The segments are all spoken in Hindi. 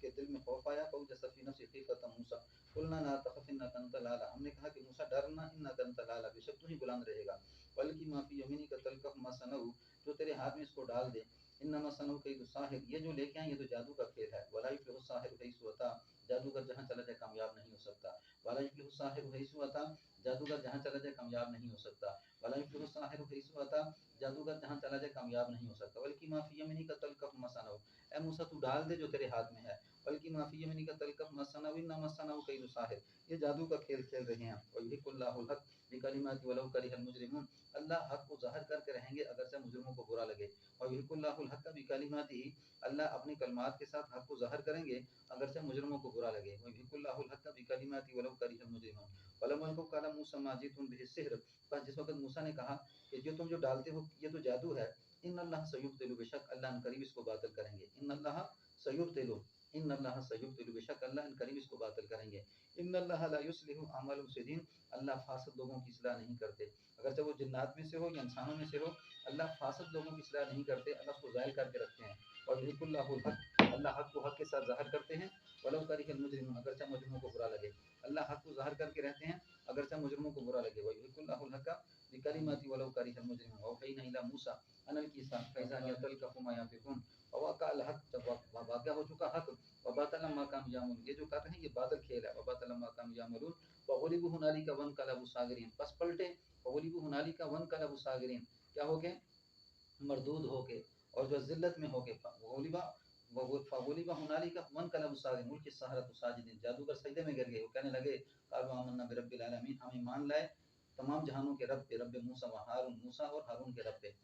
के दिल में खौफ आया फौजस फी नफ्सी खीफत मूसा कुलना ला तखफ इन्नका अंतल आला हमने कहा कि मूसा डरना इन्नका अंतल आला बेशक तू ही बुलंद रहेगा बल्कि माफी यमीनी का तलकफ मसनऊ जो तेरे हाथ में इसको डाल दे इन्नमा सनऊ कैदु साहिर ये जो लेके आए ये तो जादू का खेल है वला युफ्लिहु साहिर कैसु अता जादूगर जहां चला जाए कामयाब नहीं हो सकता वला युफ्लिहु साहिर कैसु अता जादूगर जहां चला जाए कामयाब नहीं हो सकता वला युफ्लिहु साहिर कैसु अता जादूगर जहां चला जाए कामयाब नहीं हो सकता बल्कि माफी यमीनी का तलकफ मसनऊ ए मूसा तू डाल दे जो तेरे हाथ में है बल्कि माफी यमीनी का तलकफ मसनऊ इन्नमा सनऊ कैदु साहिर ये जादू का खेल खेल रहे हैं और युहिकुल्लाहुल हक बिकलिमाति वलौ करिहल मुजरिमून अल्लाह हक को ज़ाहिर करके रहेंगे अगरचे मुजरिमों को बुरा लगे और युहिकुल्लाहुल हक बिकलिमाति अल्लाह अपनी कलमात के साथ हक को ज़ाहिर करेंगे अगरचे मुजरिमों को बुरा लगे और युहिकुल्लाहुल हक बिकलिमाति वलौ करिहल मुजरिमून फलमा को काला मूसा माजितुन बिसिहर पर जिस वक्त मूसा ने कहा कि जो तुम जो डालते हो ये तो जादू है इन अल्लाह सयुब्तिलु बेशक अल्लाह इन करीब इसको बातिल करेंगे इन अल्लाह सयुब्तिलु इन अल्लाह सयुब्तिलु बेशक अल्लाह इन करीब इसको बातिल करेंगे इन अल्लाह ला युस्लिहु अमल मुफसिदीन अल्लाह फासिद लोगों की इस्लाह नहीं करते अगर चाहे वो जिन्नात में से हो या इंसानों में से हो अल्लाह फासिद लोगों की इस्लाह नहीं करते अल्लाह उसको ज़ाहिर करके रखते हैं और युहिकुल्लाहुल हक अल्लाह हक को हक के साथ ज़ाहिर करते हैं वलौ करिहल मुजरिमून अगर चाहे मुजरिमों को बुरा लगे अल्लाह हक को ज़ाहिर करके रहते हैं अगर चाहे मुजरिमों को बुरा लगे युहिकुल्लाहुल हक बिकलिमाति वलौ करिहल मुजरिमून वहयना इला मूसा अनल कीसा फैज़ा यतलकफु मा याफिकून वक़अल हक जब वाक़या हो चुका हक वबातल मा काम यामुन ये जो कर रहे हैं ये बादल खेल है वबातल मा काम यामुन वगलिबु हुनालिका वन कलबु सागिरीन बस पलटे वगलिबु हुनालिका वन कलबु सागिरीन क्या हो गए मरदूद हो के और जो जिल्लत में हो के वगलिबा हुनालिका वन कलबु सागिरीन मुल्क के सहारत साजिदीन जादूगर सजदे में गिर गए वो कहने लगे क़ालू आमन्ना बिरब्बिल आलमीन हम ईमान लाए तमाम जहानों के रब पे रब मूसा व हारून मूसा और हारून के रब पे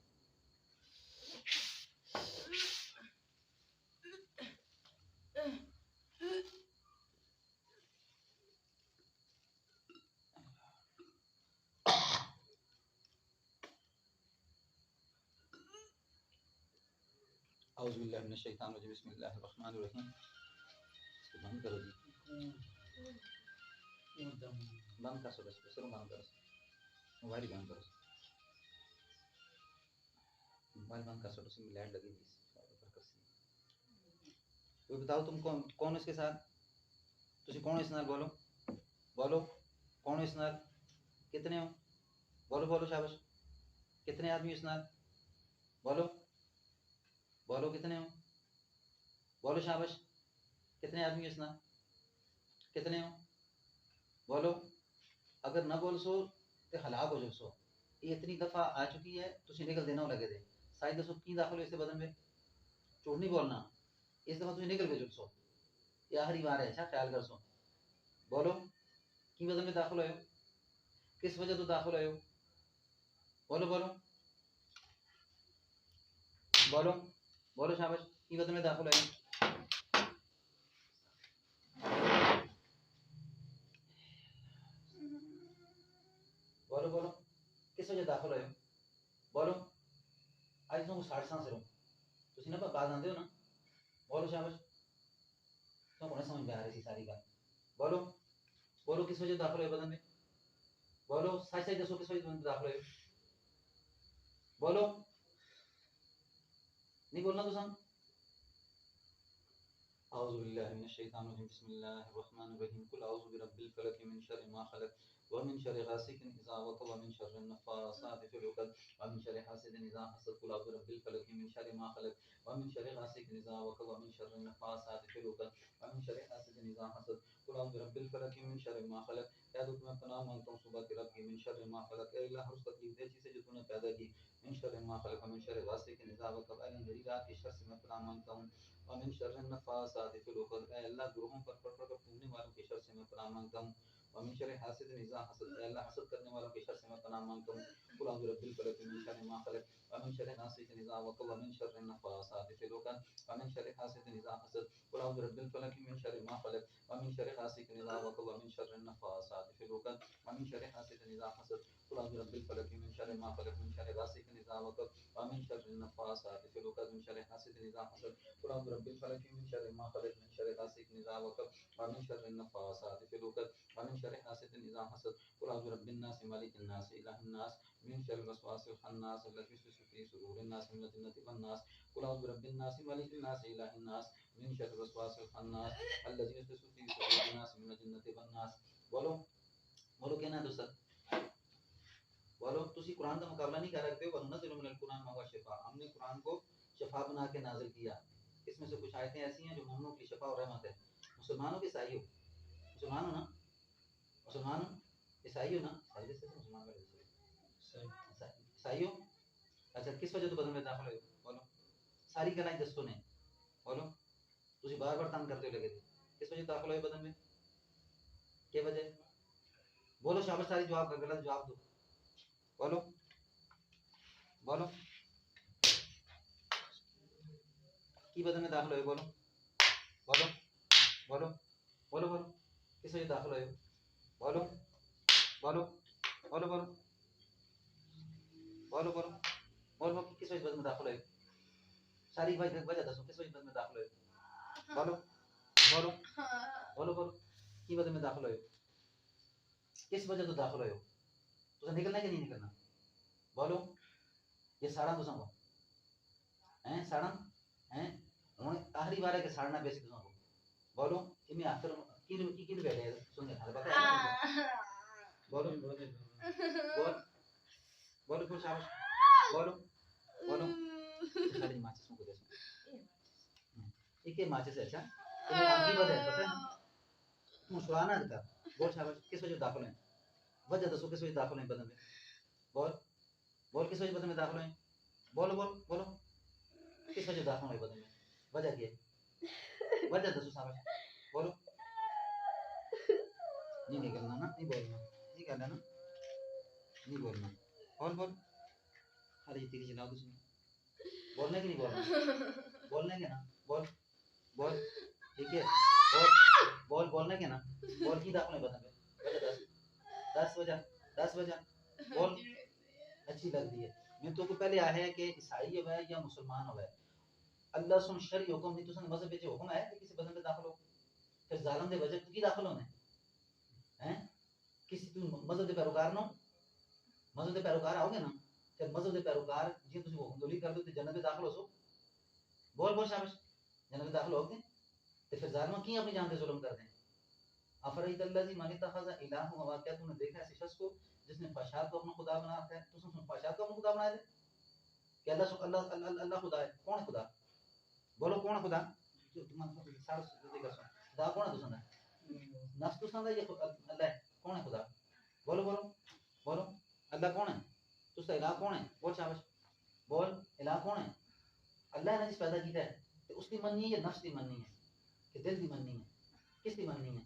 औज़ु बिल्लाहि मिनश शैतानिर रजीम बिस्मिल्लाहिर रहमानिर रहीम इसको बंद करो जी बंद कर सो सिर्फ बंद करो मोबाइल बंद करो मोबाइल बंद कर सो इसमें लाइट लगी हुई तो बताओ तुम कौन हो इसके साथ तुसी कौन हो इस नाल बोलो बोलो कौन हो इस नाल कितने हो बोलो बोलो शाबाश कितने आदमी इस नाल बोलो बोलो कितने हो बोलो शाबाश कितने आदमी इस नाल कितने हो बोलो अगर ना बोल सो तो हलाक हो सो ये इतनी दफ़ा आ चुकी है तुसी निकल देना लगे दे शायद दसो की दाखिल हो इससे बदन में झूठ नहीं बोलना इस दफ़ा तुसी निकल भेजो सो ये आखिरी बार है अच्छा ख्याल कर सो बोलो की बदन में दाखिल हो किस वजह तो दाखिल हो बोलो बोलो बोलो बोलो शाबाश की बदन में दाखिल हो दाखिल होए बोलो आज तुम 60 सांस रहो तुसी ना बात आंदे हो ना बोलो शाबाश तो कोने समझ में आ रही थी सारी बात बोलो बोलो किस वजह दाखिल होए बदन में बोलो सच सच दसो किस वजह दाखिल होए बोलो नहीं बोलना तो सन अऊज़ु बिल्लाहि मिनश शैतानिर रजीम बिस्मिल्लाहिर रहमानिर रहीम कुल अऊज़ु बिरब्बिल फलक मिन शर्रि मा खलक व मिन शर्रि गासिकिन इज़ा वक़ब व मिन शर्रि नफ़्फ़ासाति फ़िल उक़द व मिन शर्रि हासिदिन इज़ा हसद कुल अऊज़ु बिरब्बिल फलक मिन शर्रि मा खलक व मिन शर्रि गासिकिन इज़ा वक़ब व मिन शर्रि नफ़्फ़ासाति फ़िल उक़द व मिन शर्रि हासिदिन इज़ा हसद कुल अऊज़ु बिरब्बिल फलक मिन शर्रि मा खलक या तो तुम्हें पनाह मांगता हूँ सुबह के रब की मिन शर्रि मा खलक ए अल्लाह हर उस तकलीफ दे चीज़ से जो तूने पैदा की मिन शर्रि मा खलक व मिन शर्रि गासिकिन इज़ा वक़ब ए अंधेरी रात के शर से मैं पनाह मांगता हूँ व मिन शर्रि नफ़्फ़ासाति फ़िल उक़द ए अल्लाह ग्रोहों पर पड़ फूंकने वालों के शर से मैं पनाह मांगता हूँ व मिन शर्रि हासिदिन इज़ा हसद ए अल्लाह हसद करने वालों के शर से मैं पनाह मांगता हूँ कुल अऊज़ु बिरब्बिल फलक मिन शर्रि मा खलक व मिन शर्रि गासिकिन इज़ा वक़ब व मिन शर्रि नफ़्फ़ासाति फ़िल उक़द व मिन शर्रि हासिदिन इज़ा हसद कुल अऊज़ु बिरब्बिल फलक मिन शर्रि मा खलक व मिन शर्रि गासिकिन इज़ा वक़ब व मिन शर्रि नफ़्फ़ासाति फ़िल उक़द व मिन शर्रि हासिदिन इज़ा हसद कुल अऊज़ु बिरब्बिल फलक मिन शर्रि मा खलक मिन शर्रि गासिकिन इज़ा वक़ब व मिन शर्रि नफ़्फ़ासाति फ़िल उक़द मिन शर्रि हासिदिन इज़ा हसद कुल अऊज़ु बिरब्बिल फलक मिन शर्रि मा खलक मिन शर्रि गासिकिन इज़ा वक़ब व मिन शर्रि नफ़्फ़ासाति फ़िल उक़द व मिन शर्रि हासिदिन इज़ा हसद कुल अऊज़ु बिरब्बिन नास मालिकिन नास इलाहिन नास मिन शर्रिल वसवासिल खन्नास अल्लज़ी युवस्विसु फ़ी सुदूरिन नास मिनल जिन्नति वन नास कुल अऊज़ु बिरब्बिन नास मालिकिन नास इलाहिन नास मिन शर्रिल वसवासिल खन्नास अल्लज़ी युवस्विसु फ़ी सुदूरिन नास मिनल जिन्नति वन नास बोलो बोलो कहना है दोस्त बोलो तुसी कुरान का मुकाबला नहीं कर रहे हो वनुनज़्ज़िलु मिनल कुरान मा हुवा शिफ़ा हमने कुरान को शिफा बना के नाज़िल किया इसमें से कुछ आयतें ऐसी हैं जो मोमिनों की शिफा और रहमत है मुसलमानों के ईसाई हो मुसलमान हो ना मुसलमान हो ईसाई हो ना ईसाई से मुसलमान वाले ईसाई हो अच्छा किस वजह तो बदन में दाखिल हो बोलो सारी गलाएं दस्तों ने बोलो तुसी बार-बार तंग करते हो लगे थे किस वजह दाखिल हो बदन में क्या वजह बोलो शाबाश सारी जवाब का गलत जवाब दो बोलो बोलो की बदन में दाखिल हो बोलो बोलो बोलो बोलो बोलो किस वजह दाखिल हो बोलो बोलो बोलो बोलो बोलो बोलो बोलो किस वजह बदन में दाखिल हो सारी वजह दसो किस वजह बदन में दाखिल हो बोलो बोलो बोलो बोलो की बदन में दाखिल हो किस वजह तो दाखिल हो तो निकलना कि नहीं निकलना बोलो ये साड़ा तो संगो हैं साड़ा हैं उन्होंने आखिरी बार है कि साड़ना बेसिक तो संगो बोलो इनमें आखिर किन बैठे हैं सुन हाल पता है बोलो बोल बोलो कुछ शाबाश बोलो बोलो साड़ी माचिस को दे ठीक है माचिस अच्छा तुम्हें आखिरी बार है पता है ना मुस्कुराना था बोल शाबाश किस वजह दाखिल है वजह दसो किस वजह दाखिल है बदन में बोल बोल किस वजह बदन में दाखिल है बोलो बोलो बोलो किस वजह दाखिल है बदन में वजह क्या है वजह दसो शाबाश बोलो नहीं करना ना नहीं बोलना नहीं करना ना नहीं बोलना बोल बोल अरे ये तेरी जनाब सुन बोलने की नहीं बोलना बोलने के ना बोल बोल ठीक है बोल बोलने के ना बोल की दाखिल है बदन में वजह 10 वजह बोल अच्छी लगती है मैं तो पहले आया है कि ईसाई हो या मुसलमान हो अल्लाह सुन शरी हुक्म नहीं तुसन मजहब विच हुक्म है कि किसी बदन में दाखिल हो फिर जालिम दे वजह की दाखिल होने हैं किसी तू मजहब दे पैरोकार नो मजहब दे पैरोकार आओगे ना फिर मजहब दे पैरोकार जी तुसी हुक्म दोली कर दो ते जन्नत में दाखिल हो सो बोल बोल शाबाश जन्नत में दाखिल होगे ते फिर जालिम की अपनी जान पे जुल्म कर दें अफरईत अल्लज़ी मन इत्तखज़ इलाहु हवा क्या तूने देखा ऐसे शख्स को जिसने फहशात को अपना खुदा बना रखा है तो सुन फहशात को अपना खुदा बनाया कि अल्लाह अल्लाह अल्लाह अल्लाह खुदा है कौन है खुदा बोलो कौन है खुदा सारा खुदा कौन है तुसंदा नफ्स तुसंदा ये अल्लाह है कौन है खुदा बोलो बोलो बोलो अल्लाह कौन है तुसा इलाह कौन है बोल शाबाश बोल इलाह कौन है अल्लाह ने जिस पैदा किया है तो उसकी मननी है या नफ्स की मननी है कि दिल की मननी है किसकी मननी है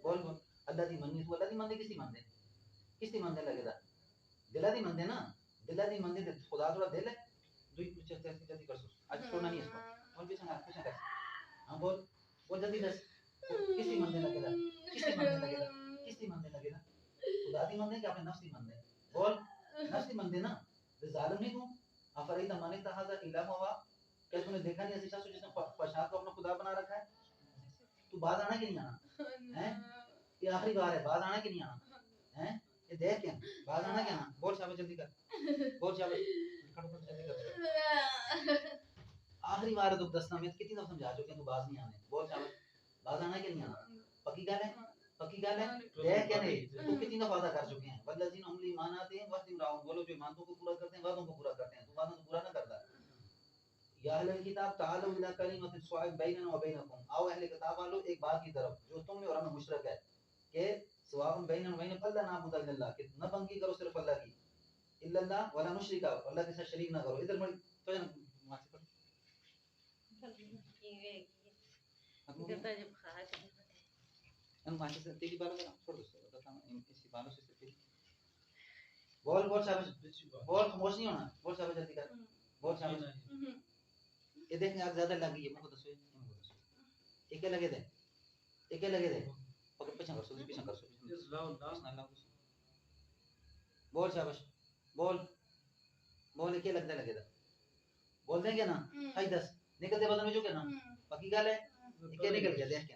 बोल बोल अल्लाह दी मननी तू अल्लाह दी मननी किसकी मनने लगेगा दिला दी मनदे ना दिला दी मनदे खुदा थोड़ा दिल है दुई कुछ जल्दी कर सो आज छोड़ना नहीं इसको बोल पीछे ना कुछ कर हां बोल बोल जल्दी दस किसकी मनने लगेगा किसकी मनने लगेगा खुदा दी मनने कि अपने नफ्स की मनने बोल नफ्स नहीं मानते ना, तो जालिम नहीं तू। अफरईता मन इत्तखज़ इलाहु हवा, क्या तूने देखा नहीं ऐसे शख्स जिसने फशाद को अपना खुदा बना रखा है? तू बाज आना कि नहीं आना हैं? ये आखिरी बार है, बाज आना कि नहीं आना हैं? ये देख क्या बाज आना क्या ना? बोल शाबाश जल्दी कर, बोल शाबाश, खड़ो खड़ो जल्दी कर। आखिरी बार है, तो दस में कितनी दफा समझा चुके हैं, तू बाज नहीं आने, बोल शाबाश, बाज आना कि नहीं आना? पक्की गल है, पक्की गल है, देख क्या नहीं, तू कितनी दफा वादा कर चुके हैं, वल्लज़ीना हुम लीमान आते हैं वक़्त इमराउन, वो लोग जो ईमानों को पूरा करते हैं, वादों को पूरा करते हैं, तू वादा तो पूरा ना करता। या अहले किताब तालू इला कलिमतिन सवाइन बैनना व बैनकुम, आओ अहले किताब वालों एक बात की तरफ जो तुम में और हमें मुशरक है, कि सवाउन बैनना व बैनकुम अल्लाह नाबुद इल्लल्लाह, कि न बंदगी करो सिर्फ अल्लाह की, इल्लल्लाह वला नुशरिका, अल्लाह के साथ शरीक ना करो। इधर मड़ी तो ना मासी पर करता जब खा के हम मासी से तेरी बालों का छोड़ दो, बता इसी बालों से तेरी बोल बोल शाबाश, बोल खामोश नहीं होना, बोल शाबाश जल्दी कर, बोल शाबाश। ये देखने आग ज्यादा लगी है, मुझे दसो, एक लगे थे, एक लगे थे, पकड़ पीछे कर सो, पीछे कर सो, बोल शाबाश, बोल बोल, एक लगता लगे था, बोल देंगे ना, आई 10 निकलते बदन में जो क्या ना, पक्की गाल है, एक निकल गया, देख के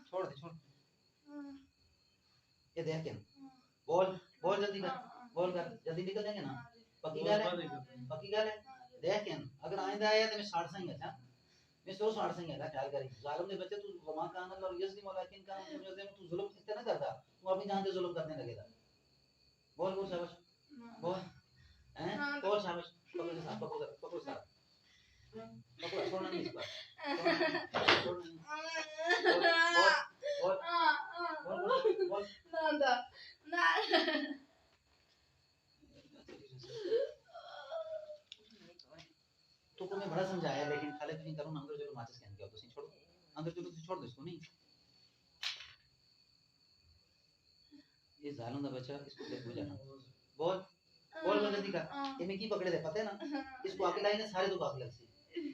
छोड़ दे, छोड़ ये देख के बोल बोल जल्दी कर, बोल कर जल्दी निकल जाएंगे ना, पक्की गाल है, पक्की गाल है, देख के अगर आइंदा आया तो मैं 60 सही अच्छा, मैं 160 सही है, ख्याल करी जालिम ने बच्चे, तू वमा कान अल्लाह यस्लिम वलाकिन कान मुझे तू जुल्म इतना ना करता, तू अपनी जान से जुल्म करने लगेगा। बोल बोल शाबाश, बोल हैं, बोल शाबाश, पकड़ के साथ, पकड़ साथ, पकड़ छोड़ना नहीं इस बार, बोल बोल बोल ना ना तो को मैं बड़ा समझाया, लेकिन खाली नहीं करूं ना, अंदर चलो माचिस कहने क्या हो, तो छोड़ो अंदर चलो, छोड़ दो इसको, नहीं ये जालिम का बच्चा, इसको देख बुझाना, बोल बोल बोल जल्दी कर, ये मैं की पकड़े दे पता है ना, इसको आके लाइन सारे दो आके लग सी,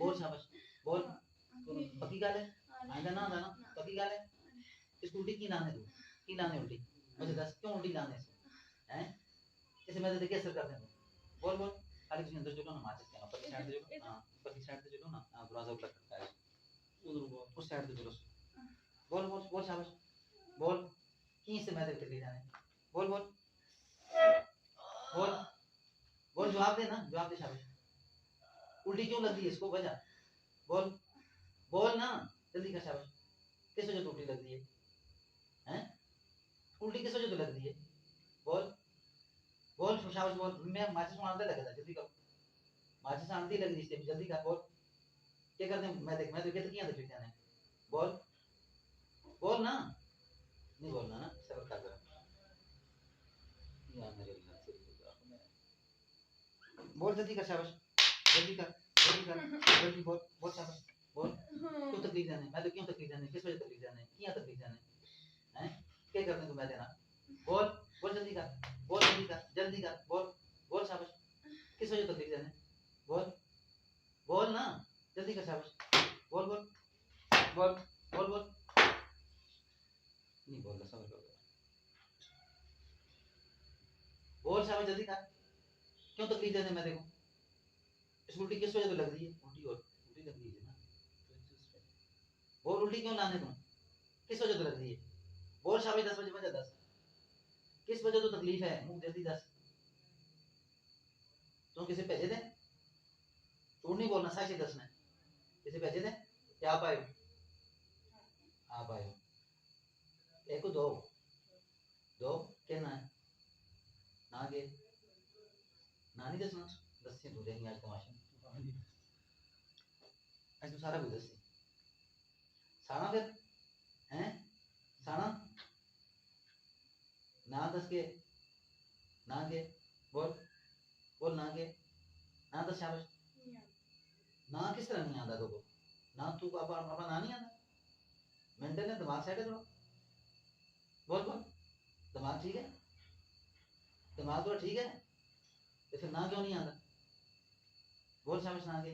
बोल शाबाश, बोल पक्की गाल है, आंदा ना आंदा ना, पक्की गाल है, इसको उल्टी की लाने दो, की लाने उल्टी, मुझे दस क्यों उल्टी लाने इसको हैं, इसे मैं देखिए असर करते हैं, बोल बोल खाली तुम अंदर चलो ना, माचिस कहना ऊपर की साइड से चलो, हां ऊपर की साइड से चलो ना, हां दरवाजा ऊपर करता है, उधर बोल उस साइड से चलो, बोल बोल बोल शाबाश, बोल की से मैं देखते जाने, बोल बोल बोल बोल, जवाब दे ना, जवाब दे शाबाश, उल्टी क्यों लग रही है इसको वजह, बोल बोल ना जल्दी कर शाबाश, किस वजह उल्टी लग रही है हैं, उल्टी किस वजह लग रही है, बोल बोल शाबाश, बोल मैं माचिस मारने लगा था, जल्दी करो, माचिस आंधी लग रही है, जल्दी कर, बोल क्या करते हैं, मैं देख के किया देख लेते हैं, बोल बोल ना, नहीं बोलना ना, सब्र कर जरा यार मेरे अल्लाह से बोल जल्दी कर शाबाश, जल्दी कर, जल्दी कर, जल्दी बोल बोल शाबाश, बोल क्यों तकलीफ जाने, मैं तो क्यों तकलीफ जाने, किस वजह तकलीफ जाने, किया तकलीफ जाने हैं, क्या करते हैं तुम मैं देना, बोल बोल जल्दी कर, बोल जल्दी कर, जल्दी कर, बोल बोल शाबाश, किस वजह तकलीफ जाने, बोल बोल ना जल्दी कर शाबाश, बोल बोल बोल बोल बोल, नहीं बोल रहा, सब्र कर, बोल शाबाश जल्दी कर, क्यों तकलीफ देने मैं देखो, इस उल्टी किस वजह से लग रही है, उल्टी और उल्टी लग रही है ना, बोल उल्टी क्यों लाने तुम, किस वजह से लग रही है, बोल शाबाश 10 बजे बजे 10, किस वजह तो तकलीफ है, मुंह जल्दी 10, तुम किसे भेजे थे, झूठ नहीं बोलना, सच ही 10 ने किसे भेजे थे, क्या आप आए हो, आप आए हो, एक को दो दो कहना है ना, के नानी दसना, 10 से दूर रहेंगे आज तमाशा, आज तो सारा कुछ 10 साना फिर हैं, साना ना 10 के ना के, बोल बोल ना के, ना 10 शाबाश, ना किस तरह नहीं आता तो ना, तू अपना ना नहीं आता, मेंटल है, दिमाग सेट है थोड़ा, बोल बोल दिमाग ठीक है, दिमाग थोड़ा ठीक है, तो फिर ना क्यों नहीं आता, बोल शाबाश ना के,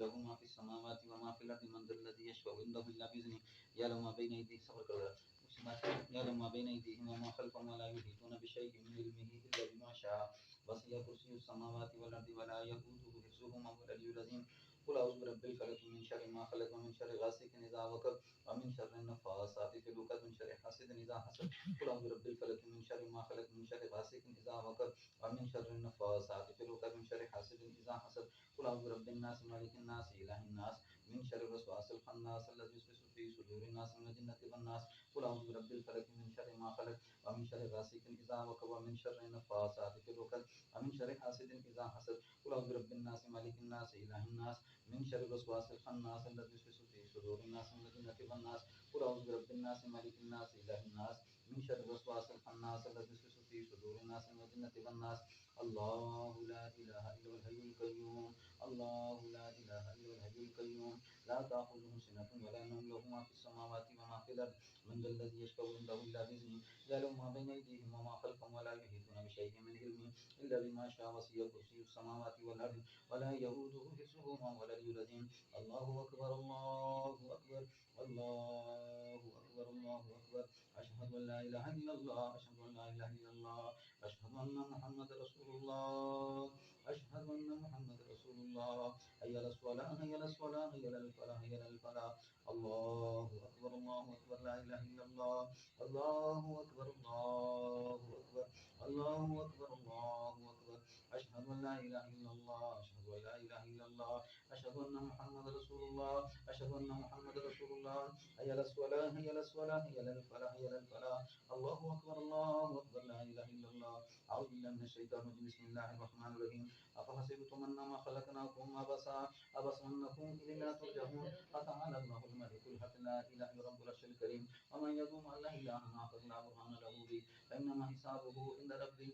लहू मा फिस समावाति व मा फिल अर्दि मन ज़ल्लज़ी यशफ़अउ इंदहु इल्ला बिइज़्निहि यअलमु मा बैन अयदीहिम सब्र करो उसी बात यअलमु मा बैन अयदीहिम व मा खल्फ़हुम व ला युहीतूना बिशैइन मिन इल्मिहि इल्ला बिमा शाअ वसिअ कुर्सियुहु समावाति वल अर्दि व ला यऊदुहु हिफ्ज़ुहुमा व हुवल अलिय्युल अज़ीम कुल अऊज़ु बिरब्बिल फलक मिन शर्रि मा खलक़ व मिन शर्रि गासिकिन इज़ा वक़ब व मिन शर्रि नफ़्फ़ासाति फ़िल उक़द मिन शर्रि हासिदिन इज़ा हसद कुल अऊज़ु बिरब्बिल फलक मिन शर्रि मा खलक़ मिन शर्रि गासिकिन इज़ा वक़ब व मिन शर्रि नफ़्फ़ासाति फ़िल उक़द मिन शर्रि हासिदिन इज़ा हसद कुल अऊज़ु बिरब्बिन नास मालिकिन नास इलाहिन नास मिन शर्रिल वसवासिल खन्नास अल्लज़ी युवस्विसु फ़ी सुदूरिन नास मिनल जिन्नति वन नास कुल अऊज़ु बिरब्बिल फलक मिन शर्रि मा खलक़ व मिन शर्रि गासिकिन इज़ा वक़ब व मिन शर्रि नफ़्फ़ासाति फ़िल उक़द व मिन शर्रि हासिदिन इज़ा हसद कुल अऊज़ु बिरब्बिन नास मालिकिन नास इलाहिन नास मिन शर्रिल वसवासिल खन्नास अल्लज़ी युवस्विसु फ़ी सुदूरिन नास मिनल जिन्नति वन नास कुल अऊज़ु बिरब्बिन नास मालिकिन नास इलाहिन नास मिन शर्रिल वसवासिल खन्नास अल्लज़ी युवस्विसु फ़ी सुदूरिन नास मिनल जिन्नति वन नास अल्लाहु ला इलाहा इल्लल हय्युल क़य्यूम अल्लाहु ला इलाहा इल्लल हय्युल क़य्यूम ला ताख़ुज़ुहु सिनतुन व ला नौम लहू मा फ़िस समावाति व मा फ़िल अर्दि मन ज़ल्लज़ी यशफ़अउ इंदहु इल्ला बिइज़्निहि यअलमु मा बैन अयदीहिम व मा खल्फ़हुम व ला युहीतूना बिशैइन मिन इल्मिहि इल्ला बिमा शाअ वसिअ कुर्सियुहु समावाति वल अर्दि व ला यऊदुहु हिफ्ज़ुहुमा व हुवल अलिय्युल अज़ीम अल्लाहु अकबर अल्लाहु अकबर अल्लाहु अकबर अल्लाहु अकबर अशहदु अन ला इलाहा इल्लल्लाह अशहदु अन ला इलाहा इल्लल्लाह अशहदु अन्ना मुहम्मदर रसूलुल्लाह अशहदु अन्ना मुहम्मदर रसूलुल्लाह हय्य अलस सलाह हय्य अलस फलाह हय्य अलल फलाह हय्य अलल फलाह अल्लाहु अकबर ला इलाहा इल्लल्लाह अल्लाहु अकबर अल्लाहु अकबर अल्लाहु अकबर अल्लाहु अकबर अशहदु अन ला इलाहा इल्लल्लाह अशहदु अन ला इलाहा इल्लल्लाह अशहदु अन्ना मुहम्मदर रसूलुल्लाह अशहदु अन्ना मुहम्मदर रसूलुल्लाह हय्य अलस सलाह हय्य अलस फलाह हय्य अलल फलाह हय्य अलल फलाह अल्लाहु अकबर ला इलाहा इल्लल्लाह अऊज़ु बिल्लाहि मिनश शैतानिर रजीम बिस्मिल्लाहिर रहमानिर रहीम अफहसिबतुम अन्नमा खलक़नाकुम अबसा अबसअन्नकुम इलैना तुरजऊन फतआला अल्लाहुल मलिकुल हक़ ला इलाहा इल्ला रब्बुल अर्शिल करीम वमन यद'उ मअ अल्लाहि इलाहन आखर ला बुरहाना लहू बिही फइन्नमा हिसाबुहु इंदा रब्बी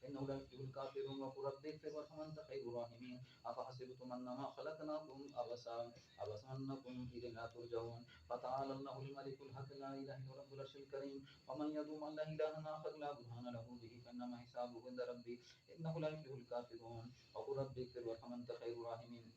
इन्नहु ला युफ्लिहुल काफ़िरून वक़ुल रब्बि इग़फिर वरहम वअन्ता खैरुर राहिमीन अफहसिबतुम अन्नमा खलक़नाकुम अबसअन्नकुम इलैना तुरजऊन फतआला अल्लाहुल मलिकुल हक़ ला इलाहा इल्ला रब्बुल अर्शिल करीम वमन यद'उ मअ अल्लाहि इलाहन आखर ला बुरहाना लहू बिही फइन्नमा हिसाबुहु इंदा रब्बी इन्नहु ला युफ्लिहुल काफ़िरून वक़ुल रब्बि इग़फिर वरहम वअन्ता खैरुर राहिमीन।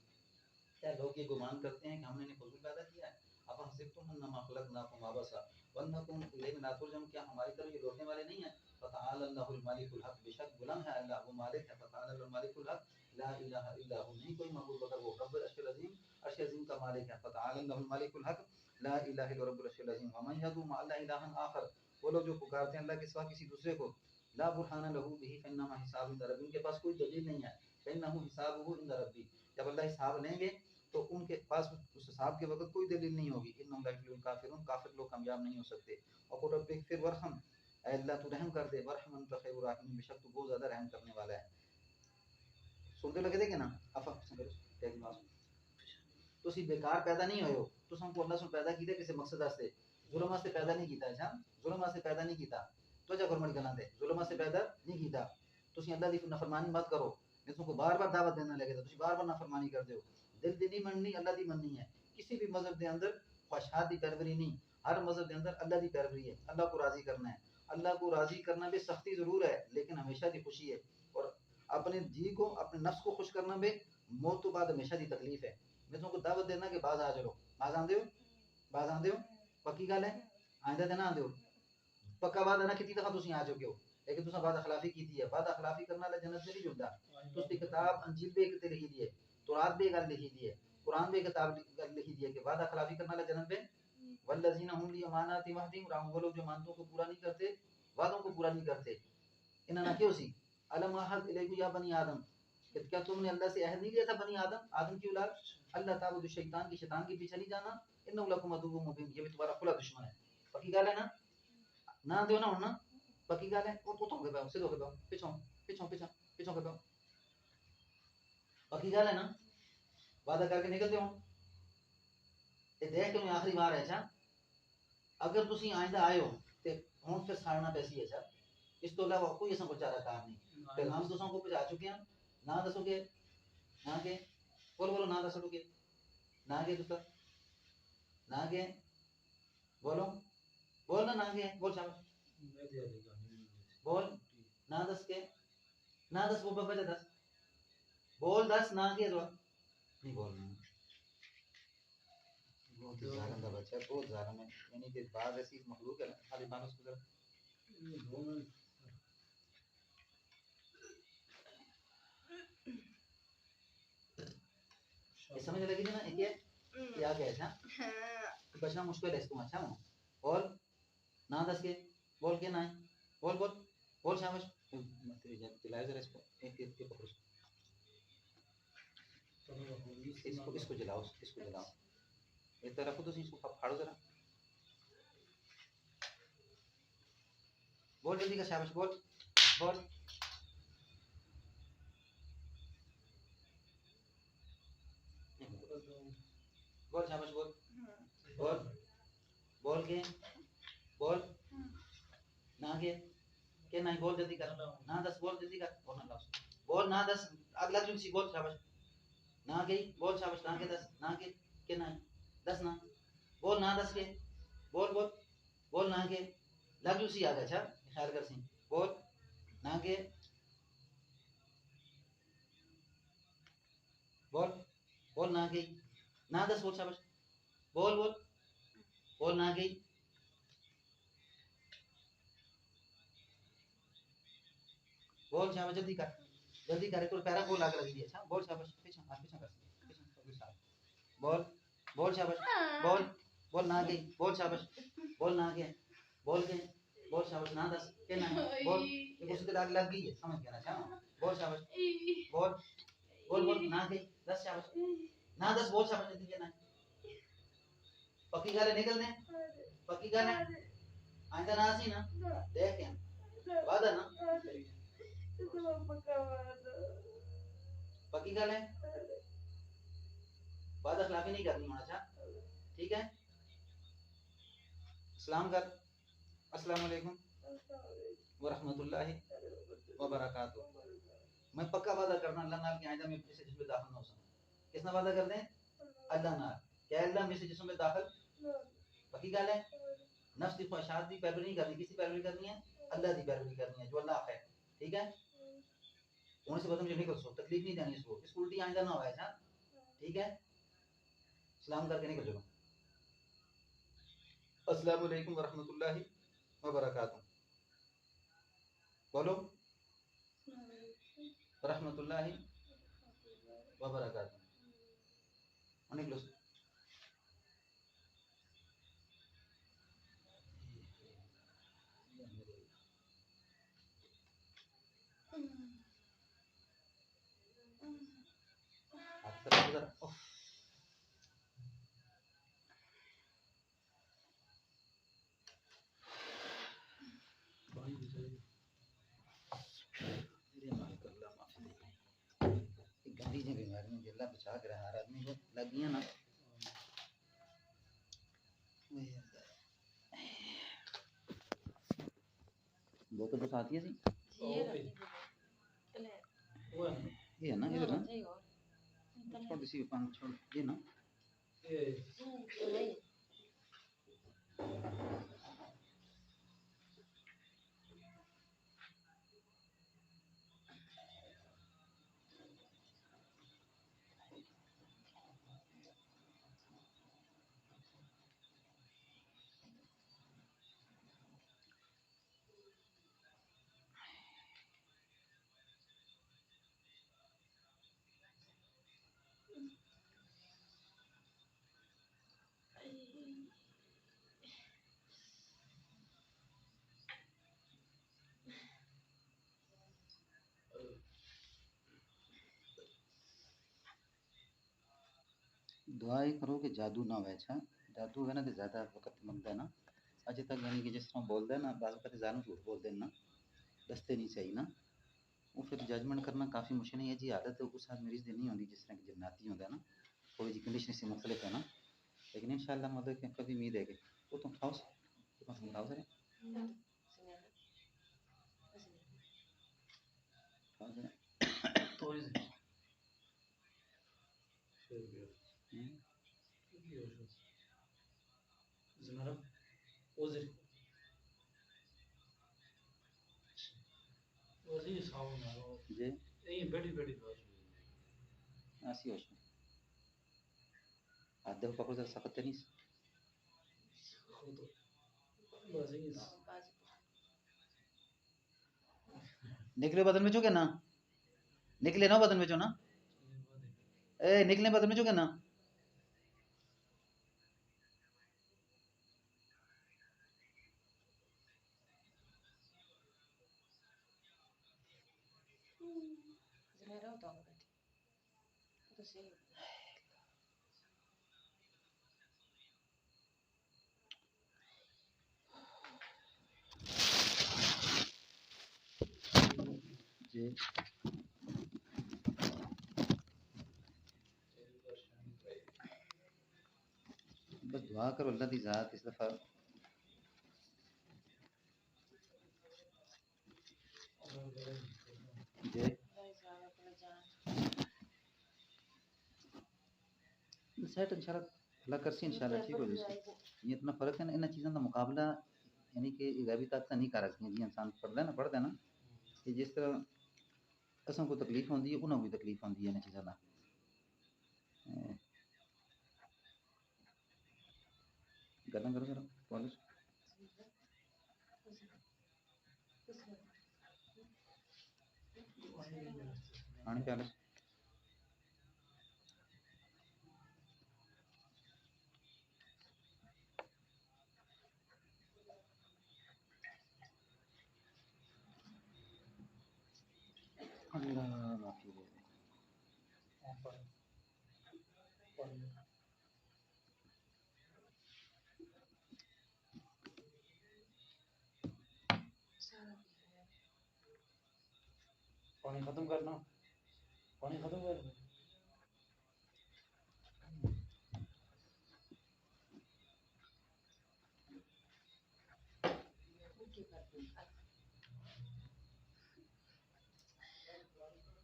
क्या लोग ये गुमान करते हैं कि हमने इन्हें फजूल पैदा किया है? अफहसिबतुम अन्नमा खलक़नाकुम अबसा वअन्नकुम इलैना ला तुरजऊन, क्या हमारी तरफ ये लौटने वाले नहीं है? फतआला अल्लाहुल मलिकुल हक़, बेशक बुलंद है अल्लाह, वो मालिक है। फतआला अल्लाहुल मलिकुल हक़ ला इलाहा इल्ला हु, नहीं कोई मबूद मगर वो, रब्बुल अर्शिल अज़ीम, अर्श अज़ीम का मालिक है। फतआला अल्लाहुल मलिकुल हक़ ला इलाहा इल्ला रब्बुल अर्शिल अज़ीम वमन यद'उ मअ अल्लाहि इलाहन आखर, वो लोग जो पुकारते हैं अल्लाह के सिवा किसी दूसरे को, ला बुरहाना लहू बिही फइन्नमा हिसाबुहु इंदा रब्बी, उनके पास कोई दलील नहीं है। फइन्नहु हिसाबुहु इंदा रब्बी, जब अल्लाह हिसाब लेंगे तो उनके पास उस हिसाब के वक्त कोई दलील नहीं होगी। इन्नहुम ला युफ्लिहुल काफ़िरून, काफिर लोग कामयाब नहीं हो सकते। वक़ुल रब्बि इग़फिर वरहम, ऐ अल्लाह तू रहम कर दे, वरहम वअन्ता खैरुर राहिमीन, बेशक तू बहुत ज्यादा रहम करने वाला है। सुनते लगे थे कि ना अफा तुसी बेकार पैदा नहीं होयो, तुस हमको अल्लाह से पैदा कीते किसी मकसद वास्ते, जुल्म वास्ते पैदा नहीं कीता। अच्छा, जुल्म वास्ते पैदा नहीं कीता, तो जा फरमान गलां दे, जुल्म वास्ते पैदा नहीं कीता। तुसी अल्लाह दी नाफरमानी मत करो, मैं तुमको बार-बार दावत देने लगे तो तुसी बार-बार नाफरमानी करदे हो। दिल दी नहीं मननी, अल्लाह दी मननी है। किसी भी मजहब के अंदर ख्वाहिशात दी पैरवी नहीं, हर मजहब के अंदर अल्लाह दी पैरवी है, अल्लाह को राजी करना है। अल्लाह को राजी करना भी सख्ती जरूर है, लेकिन हमेशा दी खुशी है। और अपने जी को, अपने नफ्स को खुश करना भी मौत तो बाद हमेशा दी तकलीफ है। मैं तुमको दावत देना कि बाज आ जाओ, बाज आंदे हो, बाज आंदे हो, पक्की गल है, आइंदा दिन आंदे हो, पक्का वादा ना कितनी दफा तुसी आ चुके हो, लेकिन तुसा बाद खिलाफी की थी है। बाद खिलाफी करने वाला जन्नत में नहीं जुड़ता। तुसी किताब अंजील भी एक लिखी दी है, तौरात भी एक लिखी दी है, कुरान भी किताब लिखी दी है कि वादा खिलाफी करने वाला जन्नत में, वल्लज़ीना हुम ली अमानातिहिम व अहदिहिम राऊन, वो लोग जो मानतों को पूरा नहीं करते, वादों को पूरा नहीं करते। इन्ना क्यों सी अलम अहद इलैकुम या बनी आदम, क्या तुमने अल्लाह से अहद नहीं लिया था बनी आदम, आदम की औलाद, अल्लाह ताबुदु शैतान की, शैतान के पीछे नहीं जाना, इन्नहु लकुम अदुव्वुम मुबीन, ये भी तुम्हारा खुला दुश्मन है। पक्की गल है ना, ना दो ना होना, पक्की गल है। और उठो के बैठो, सीधे हो के बैठो, पीछो पीछो पीछो पीछो के बैठो, पक्की गल है ना, वादा करके निकलते हो। ये देख के मैं आखिरी बार है अच्छा, अगर तुसी आइंदा आए हो ते हुन फिर साड़ना पैसी है अच्छा, इस तो अलावा कोई ऐसा बेचारा कार नहीं। पैगाम तो सबको पहुंचा चुके हैं, ना दसोगे, ना के बोलो बोलो, ना दसोगे, ना के दूसरा, ना के बोलो, बोल ना के, बोल शाबाश, बोल ना दस के, ना दस, वो बाबा दस, बोल दस ना के, नहीं बोलना बहुत ही जालिम का बच्चा बहुत जालिम है यानी कि बात ऐसी मखलूक है ना खाली बात उसको जरा ये समझ लगी थी ना ये क्या क्या है बचना मुश्किल है इसको अच्छा हो बोल ना दस के बोल के ना बोल बोल बोल शाबाश चिल्लाए जरा इसको एक पकड़ो इसको इसको जलाओ एक तरह रखो तो इसको फाड़ो जरा बोल जल्दी का शाबाश बोल बोल बोल शाबाश बोल बोल बोल के बोल ना के नहीं बोल जल्दी कर ना दस बोल जल्दी कर बोल ना दस अगला जुलसी बोल शाबाश ना गई बोल शाबाश ना के दस ना के नहीं दस ना बोल ना दस के बोल बोल बोल ना के लग जुलसी आ गया अच्छा ख्याल कर सिंह बोल ना के बोल बोल ना गई ना दस बोल शाबाश बोल बोल बोल ना गई बोल शाबाश जल्दी कर एक पैरा बोल आगे लगी अच्छा बोल शाबाश पीछे पीछे कर पीछे बोल बोल शाबाश बोल बोल ना गई बोल शाबाश बोल ना गया बोल के बोल शाबाश ना दस के ना बोल ये कुछ तो लग गई है समझ गया ना अच्छा बोल शाबाश बोल बोल बोल ना गई दस शाबाश ना दस बोल शाबाश जल्दी के ना पक्की गाले निकल दे पक्की गाले आइंदा ना सी ना देख क्या वादा ना पक्की गाले वादा खिलाफी नहीं करनी होना अच्छा ठीक है सलाम कर अस्सलाम वालेकुम व रहमतुल्लाहि व बरकातहू मैं पक्का वादा करना अल्लाह नाल कि आइंदा मैं इस जिस्म में दाखिल ना हो सकूं किसना वादा कर दें अल्लाह नाल क्या अल्लाह में से जिस्म में दाखिल पक्की गल है नफ्स की ख्वाहिशात की पैरवी नहीं करनी किसी पैरवी करनी है अल्लाह की पैरवी करनी है जो अल्लाह है ठीक है उन्हें से बदम निकल सो तकलीफ नहीं देनी इसको उल्टी आइंदा ना हो अच्छा ठीक है सलाम करके निकल चलो अस्सलाम वालेकुम व रहमतुल्लाहि व बरकातहू बोलो रहमतुल्लाहि व बरकातहू निकलो गंदी जी बीमारियों के अल्लाह बचा कर हर आदमी को लगी है ना दो तो बस आती है सी ये है ना इधर ना छोड़ सी पानी छोड़ ये ना दुआई करो कि जादू ना होवे अच्छा जादू है ना तो ज़्यादा वक्त मंगता है ना अजे तक यानी कि जिस तरह बोलते हैं ना बाज़ वक्त जानू झूठ बोलते हैं ना दसते नहीं चाहिए ना वो फिर जजमेंट करना काफ़ी मुश्किल है ये जी आदत है उस साथ मरीज दी नहीं होती जिस तरह की जन्नाती होता है ना थोड़ी जी कंडीशन से मुख्तलिफ है ना लेकिन इंशाल्लाह मदद की कभी उम्मीद है कि वो तुम खाओ खाओ सर खाओ सर थोड़ी सी जी ऐसी हो हाथ देखो पकड़ो जरा सख्त नहीं निकले बदन में चुके ना निकले ना बदन में चो ना ए निकले बदन में चुके ना जी बस दुआ करो अल्लाह दी जात इस दफा जी सेट इंशाल्लाह अल्लाह करसी इंशाल्लाह ठीक हो जाए ये इतना फर्क है ना इन चीज़ों का मुकाबला यानी कि गैबी ताकत नहीं कर सकती जी इंसान पढ़ता है ना कि जिस तरह असन को तकलीफ होती है उन्हें भी तकलीफ होती है इन चीज़ों का गल्ला करो जरा पॉलिश पानी प्यालो अल्लाह माफी दे दे पानी खत्म करना पानी खत्म कर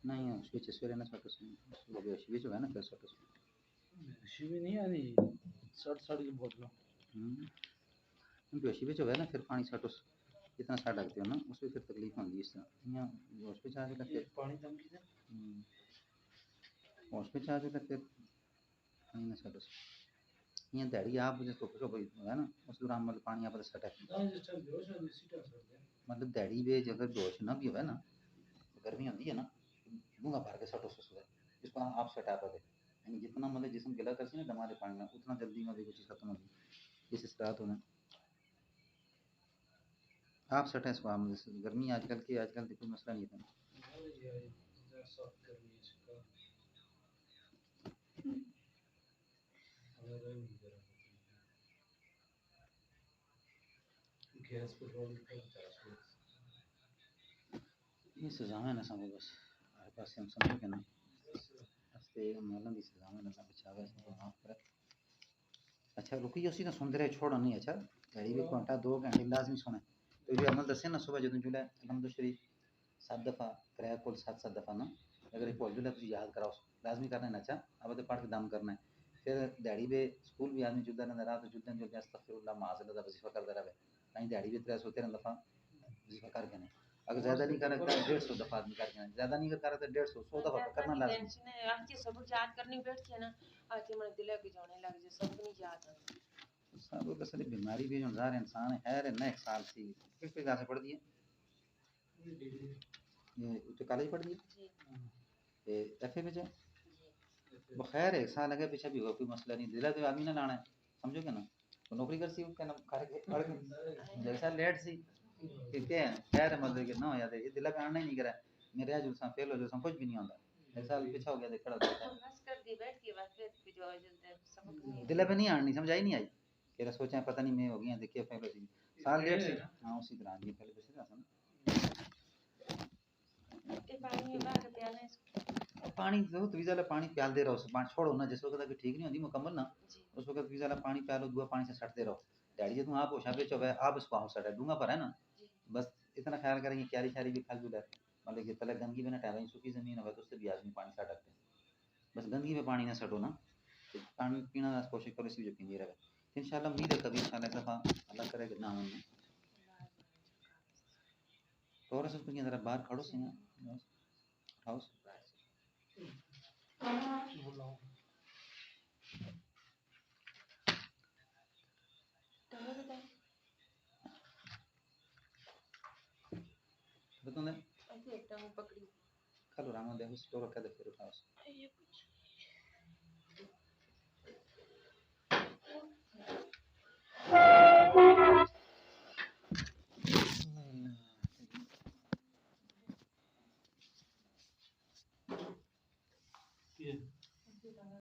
नहीं उसके चस्पे रहना छोटा सा बेहोशी जो है ना फिर छोटा सा बेहोशी भी नहीं आनी सड़ सड़ की बोतलों बेहोशी भी जो है ना फिर पानी सटो जितना सड़ लगते हो ना उसमें फिर तकलीफ होती है इस तरह यहाँ वॉश पे चार्ज लगते पानी दम की वॉश पे चार्ज लगते पानी ना सटो यहाँ दड़ी आप मुझे तो कुछ है ना उस दौरान मतलब पानी आप सटा मतलब दड़ी बे अगर बेहोश ना भी हो ना गर्मी होती है ना दूंगा भर के सटो सुसुए इसको आप सटा पाते यानी जितना मतलब जिसम गिला करसी ना दमारे पानी में उतना जल्दी मतलब कुछ चीज़ खत्म होगी इस रात होना आप सटें इसको आप मतलब गर्मी आजकल देखो मसला नहीं था गैस पेट्रोल ये सजा है ना समझ बस हमारे पास हम समझ के ना हस्ते मालूम दी सजा है ना बचावे इसको माफ करे अच्छा रुकिए उसी ना सुन रहे छोड़ो नहीं अच्छा घड़ी भी घंटा 2 घंटे लाजमी सुने तो ये अमल दसे ना सुबह जो जुले अलहमद शरीफ 7 दफ़ा कराया कुल 7 दफ़ा ना अगर एक जुले तो याद कराओ लाजमी करना है ना अच्छा अब तो पढ़ के दाम करना है फिर दिहाड़ी पे स्कूल भी आदमी जुदा ना रहा तो जुदा जुदा अस्तगफिरुल्लाह माज़अल्लाह दा वजीफा करता रहे कहीं दिहाड़ी भी 313 दफ़ा वजीफा करके नहीं अगर ज़्यादा नहीं कर रहा 150 दफ़ा आदमी करके नहीं ज़्यादा नहीं कर रहा तो 150 100 दफ़ा करना लाजमी आज सब याद करनी बैठती है ना आज मन दिल के जाने लग जाए सब नहीं याद आता सब बस सारी बीमारी भी जो जार इंसान है खैर है एक साल सी किस पे से पढ़ दिए ये तो कॉलेज पढ़ दिए ये एफए में जो वो खैर एक साल लगे पीछे भी हो कोई मसला नहीं दिला तो आदमी ना लाना है समझोगे ना तो नौकरी कर सी क्या ना कर पढ़ के जैसा लेट सी ठीक है खैर मतलब कि ना याद ये दिला पे आना ही नहीं करा मेरे आज उसा फेल हो जो कुछ भी नहीं होता एक साल पीछे हो गया देख खड़ा बस कर दी बैठ के बाद फिर जो सबक नहीं दिला पे नहीं आनी समझ आई नहीं आई तेरा सोचा पता नहीं मैं हो गया देखिए फेल हो जी साल लेट से हाँ उसी तरह ये पहले बस था ये पानी में बाहर के पियाना इसको पानी दो तो वीज़ा पानी प्याल दे रहो उसे पानी छोड़ो ना जिस वक्त तक ठीक नहीं होती मुकम्मल ना उस वक्त वीज़ा पानी प्यालो दुआ पानी से सटते रहो डैडी तुम आप होशा बेचो है आप इसको हम सटा दूंगा पर है ना बस इतना ख्याल करेंगे क्यारी शारी भी खाल जुला मतलब कि पहले गंदगी में ना ठहराई सूखी ज़मीन हो तो उससे भी आदमी पानी सटकते बस गंदगी में पानी ना सटो ना पानी पीना कोशिश करो इसी जो पींदी रहे इंशाल्लाह उम्मीद है कभी इंशाल्लाह एक दफ़ा अल्लाह करे कि ना हो थोड़ा सा उसको ज़रा बाहर खड़ो से ना उठाओ वो बता बता दे ऐसे एक टांग पकड़ी खालो रामा दे उस तो रखा दे फिर उठाओ ये कुछ